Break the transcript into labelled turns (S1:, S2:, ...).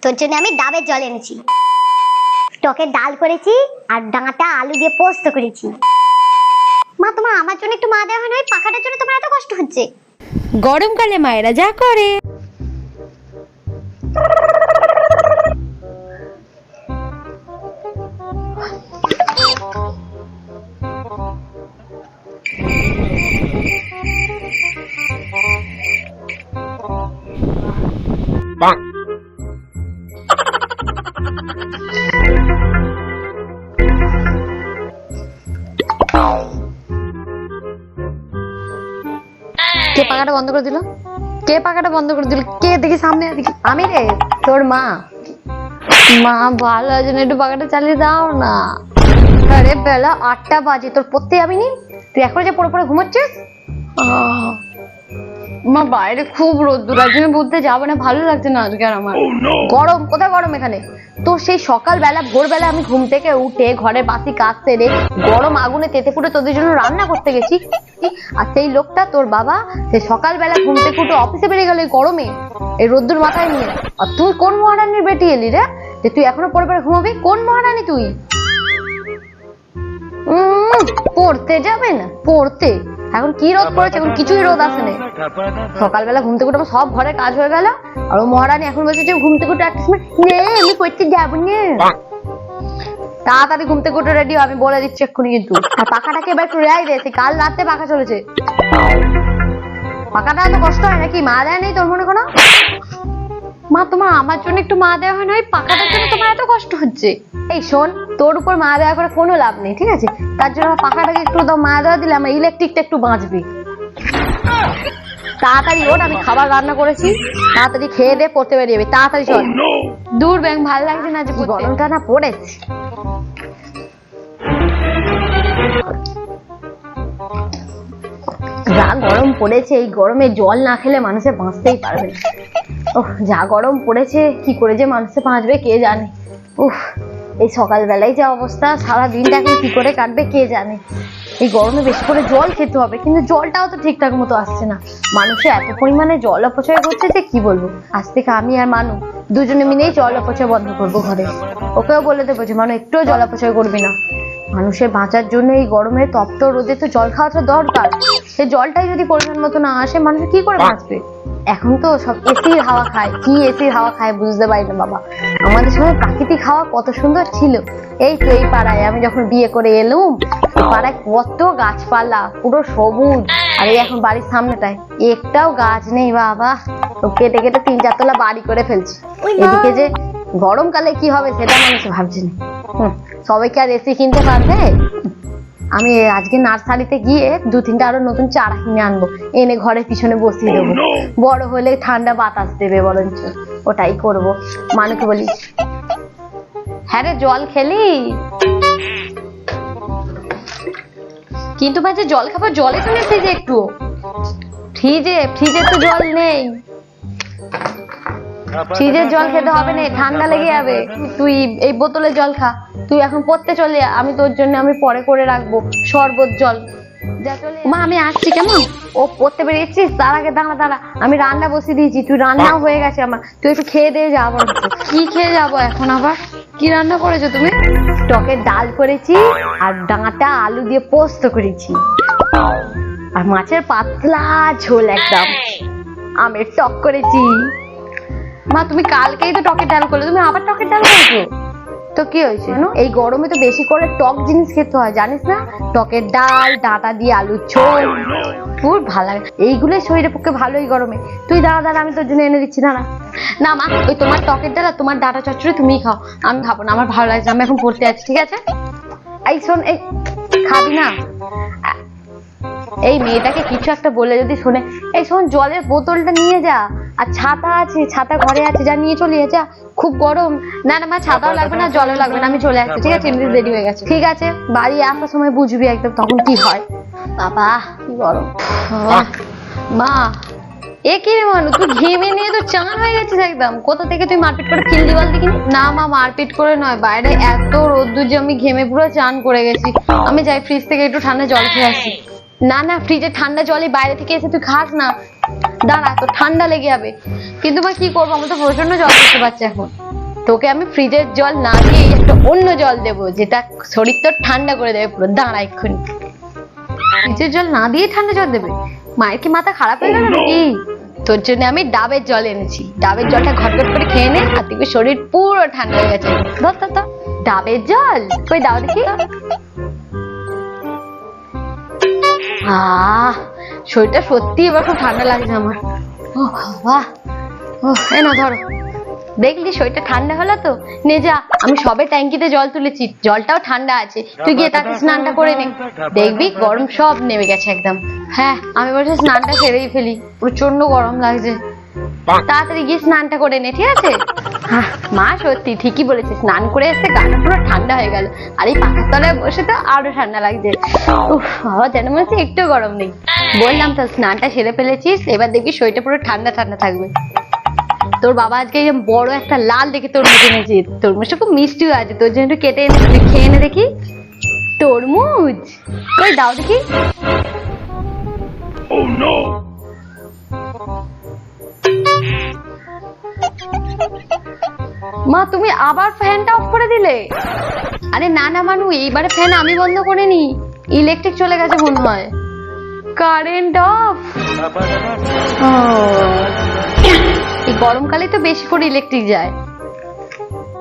S1: তোর জন্য আমি ডাবের জল এনেছি, টকের ডাল করেছি আর ডাঁটা আলু দিয়ে পোস্ত করেছি। মা তোমার আমার জন্য একটু মা দেওয়া হয় না, ওই পাখাটার জন্য তোমার এত কষ্ট হচ্ছে।
S2: গরমকালে মায়েরা যা করে। কে পাখাটা বন্ধ করে দিল? কে পাখাটা বন্ধ করে দিল? কে? দেখি সামনে, দেখি। আমি রে, তোর মা। মা ভালো আছে না, একটু পাখাটা চালিয়ে দাও না। আরে বেলা 8টা বাজে, তোর পড়তে যাবি নি? তুই এখন যে পড়ে পড়ে ঘুমোচ্ছিস? মা বাইরে খুব রোদ্দুর, আজ আমি বলতে যাবো না, ভালো লাগছে না আজকে আর আমার। গরম? কোথায় গরম এখানে? তো সেই সকালবেলা ভোরবেলা আমি ঘুম থেকে উঠে ঘরের বাসি কাজ সেরে গরম আগুনে তেতে পুড়ে তোদের জন্য রান্না করতে গেছি, আর সেই লোকটা তোর বাবা সে সকালবেলা ঘুম থেকে উঠে অফিসে বেরিয়ে গেল এই গরমে, এই রোদ্দুর মাথায় নিয়ে। আর তুই কোন মহারানীর বেটি এলি রে যে তুই এখনো পড়ে পড়ে ঘুমাবি? কোন মহারানী তুই? পড়তে যাবে না? পড়তে এখন কি রোদ পড়েছে? এখন কিছুই রোদ আসে না। সকালবেলা ঘুম থেকে উঠে সব ঘরে কাজ হয়ে গেল, আর ও মহারানী এখন বলছে যে ঘুম থেকে উঠে আমি পড়তে যাবো না। তাড়াতাড়ি ঘুম থেকে উঠে রেডি, আমি বলে দিচ্ছি এক্ষুনি কিন্তু। আর পাখাটাকে এবার একটু রেয়াই দে, কাল রাতে পাখা চলেছে। পাখাটা এত কষ্ট হয় নাকি? মা দেয় নেই তোর মনে কোনো? মা তোমার আমার জন্য একটু মা দেওয়া হয় না, ওই পাখাটার জন্য তোমার এত কষ্ট হচ্ছে। এই শোন, তোর উপর মা দেওয়া করে কোনো লাভ নেই, ঠিক আছে? তার জন্য পাখাটাকে একটু মা দেওয়া দিলে আমার ইলেকট্রিকটা একটু বাঁচবি। তাড়াতাড়ি ওঠ, আমি খাবার রান্না করেছি, তাড়াতাড়ি খেয়ে দে, পড়তে বেরিয়ে যাবি, তাড়াতাড়ি চল। দূর ব্যাং, ভালো লাগছে না যে গরমটা না পড়েছে। যা গরম পড়েছে, এই গরমে জল না খেলে মানুষে বাঁচতেই পারবে না। ওহ, যা গরম পড়েছে, কি করে যে মানুষে বাঁচবে কে জানে। উফ, এই সকালবেলায় যা অবস্থা, সারা দিনটাকে কি করে কাটবে কে জানে। এই গরমে বেশি করে জল খেতে হবে, কিন্তু জলটাও তো ঠিকঠাক মতো আসছে না। মানুষে এত পরিমাণে জল অপচয় করছে যে কি বলবো। আজ থেকে আমি আর মানু দুজনে মিলেই জল অপচয় বন্ধ করবো ঘরে। ওকেও বলে দেবো যে মানু একটুও জল অপচয় করবি না। মানুষের বাঁচার জন্য এই গরমে তপ্ত রোদে তো জল খাওয়াটা দরকার। সেই জলটাই যদি পরিমাণ মতো না আসে, মানুষ কি করে বাঁচবে? এখন তো সব এসির হাওয়া খায়, কি এসির হাওয়া খায় বুঝতে পারি না বাবা। আমাদের সময় প্রাকৃতিক হাওয়া কত সুন্দর ছিল। এই তো এই পাড়ায় আমি যখন বিয়ে করে এলুম, পাড়ায় কত গাছপালা, পুরো সবুজ। আর এই এখন বাড়ির সামনেটায় একটাও গাছ নেই বাবা, কেটে কেটে 3-4 তলা বাড়ি করে ফেলছি। এদিকে যে গরমকালে কি হবে সেটা মানুষ ভাবছি না। সবাইকে আর এসি কিনতে পারবে? আমি আজকে নার্সারিতে গিয়ে 2-3টা আরো নতুন চারা কিনে আনবো, এনে ঘরের পিছনে বসিয়ে দেবো। বড় হলে ঠান্ডা বাতাস দেবে বরঞ্চ, ওটাই করব। মানুকে বলি, হ্যাঁ রে জল খেলি? কিন্তু মাঝে জল খাবো, জলে তো নেই ফ্রিজে, একটু ফ্রিজে তো জল নেই। ফ্রিজের জল খেতে হবে না, ঠান্ডা লেগে যাবে। তুই এই বোতলে জল খা। তুই এখন পড়তে চলে যা, আমি তোর জন্য আমি পরে করে রাখবো শরবত জল। মা আমি আসছি কেমন? ও পড়তে বেরিয়েছিস, তার আগে দাঁড়া, আমি রান্না বসিয়ে দিয়েছি, তুই রান্নাও হয়ে গেছে আমার, তুই একটু খেয়ে দিয়ে যাবো। কি খেয়ে যাবো এখন আবার? কি রান্না করেছো তুমি? টকের ডাল করেছি আর ডাঁটা আলু দিয়ে পোস্ত করেছি, আর মাছের পাতলা ঝোল একদম, আমের টক করেছি। মা তুমি কালকেই তো টকের ডাল করলে, তুমি আবার টকের ডাল করেছো? তো কি হয়েছে? এই গরমে তো বেশি করে টক জিনিস খেতে হয়, জানিস না? টকের ডাল, ডাঁটা দিয়ে আলুর ঝোল, খুব ভালো লাগে। এইগুলোই শরীরের পক্ষে ভালো এই গরমে। তুই দাঁড়া, আমি তোর জন্য এনে দিচ্ছি। না মা, ওই তোমার টকের ডাল আর তোমার ডাঁটা চচ্চড়ি তুমিই খাও, আমি খাবো না, আমার ভালো লাগছে, আমি এখন পড়তে যাচ্ছি, ঠিক আছে? এই শোন, এই খাবি না? এই মেয়েটাকে কিছু একটা বলে যদি শোনে। এই শোন, জলের বোতলটা নিয়ে যা, আর ছাতা আছে, ছাতা ঘরে আছে, যা নিয়ে চলে যা, খুব গরম। না মা, ছাতাও লাগবে না, জলও লাগবে না, আমি চলে আসছি, ঠিক আছে? এমনি রেডি হয়ে গেছে, ঠিক আছে? বাড়ি আসার সময় বুঝবি একদম তখন কি হয়। বাবা কি গরম। মা এ কি রে মানু, তুই ঘেমে নিয়ে তো চান হয়ে গেছিস একদম। কোথা থেকে তুই মারপিট করে ফিল্ডি বালতি কিনি? না মা, মারপিট করে নয়, বাইরে এত রোদ্দুর যে আমি ঘেমে পুরো চান করে গেছি। আমি যাই ফ্রিজ থেকে একটু ঠান্ডা জল খেয়ে আসি। না ফ্রিজে ঠান্ডা জলই বাইরে থেকে এসে তুই খাস না, দাঁড়া, তো ঠান্ডা লেগে যাবে। কিন্তু মা কি করবো, আমার তো প্রচন্ড জল করতে পারছে এখন। তোকে আমি ফ্রিজের জল না দিয়ে একটা অন্য জল দেবো, যেটা শরীর তোর ঠান্ডা করে দেবে পুরো। দাঁড়া এক্ষুনি। ফ্রিজের জল না দিয়ে ঠান্ডা জল দেবে? মায়ের কি মাথা খারাপ হয়ে গেল নাকি? তোর জন্য আমি ডাবের জল এনেছি। ডাবের জলটা ঘটঘট করে খেয়ে নে, আর দেখবি শরীর পুরো ঠান্ডা হয়ে গেছে। ধর ধর ধর। ডাবের জল কই, দাও দেখি। শরীরটা সত্যি এবার খুব ঠান্ডা লাগছে আমার। ও বাহ, ও এই না ধরো। দেখলি শরীরটা ঠান্ডা হলো তো? নে যা, আমি সবে ট্যাঙ্কিতে জল তুলেছি, জলটাও ঠান্ডা আছে। তুই গিয়ে তাকে স্নানটা করে নে, দেখবি গরম সব নেমে গেছে একদম। হ্যাঁ, আমি বলছি স্নানটা সেরেই ফেলি, প্রচন্ড গরম লাগছে। তাড়াতাড়ি গিয়ে স্নানটা করে নে, ঠিক আছে? মা সত্যি ঠিকই বলেছে, স্নান করে এসে গাটা পুরো ঠান্ডা হয়ে গেল, আর এই পাখার তলায় বসে তো আরো ঠান্ডা লাগছে। উফ বাবা, যেন মনে হচ্ছে একটু গরম নেই। বললাম তো স্নানটা সেরে ফেলেছিস, এবার দেখবি শরীরটা পুরো ঠান্ডা ঠান্ডা থাকবে। তোর বাবা আজকে বড় একটা লাল দেখে তরমুজ এনেছে। তরমুজটা খুব মিষ্টিও আছে, তোর জন্য একটু কেটে এনে খেয়ে এনে দেখি। তরমুজ কই, দাও দেখি। মা তুমি আবার ফ্যানটা অফ করে দিলে? আরে না না মানু, এইবারে ফ্যান আমি বন্ধ করিনি, ইলেকট্রিক চলে গেছে মনে হয়। Current of. এই গরমকালে তো বেশি করে ইলেকট্রিক যায়।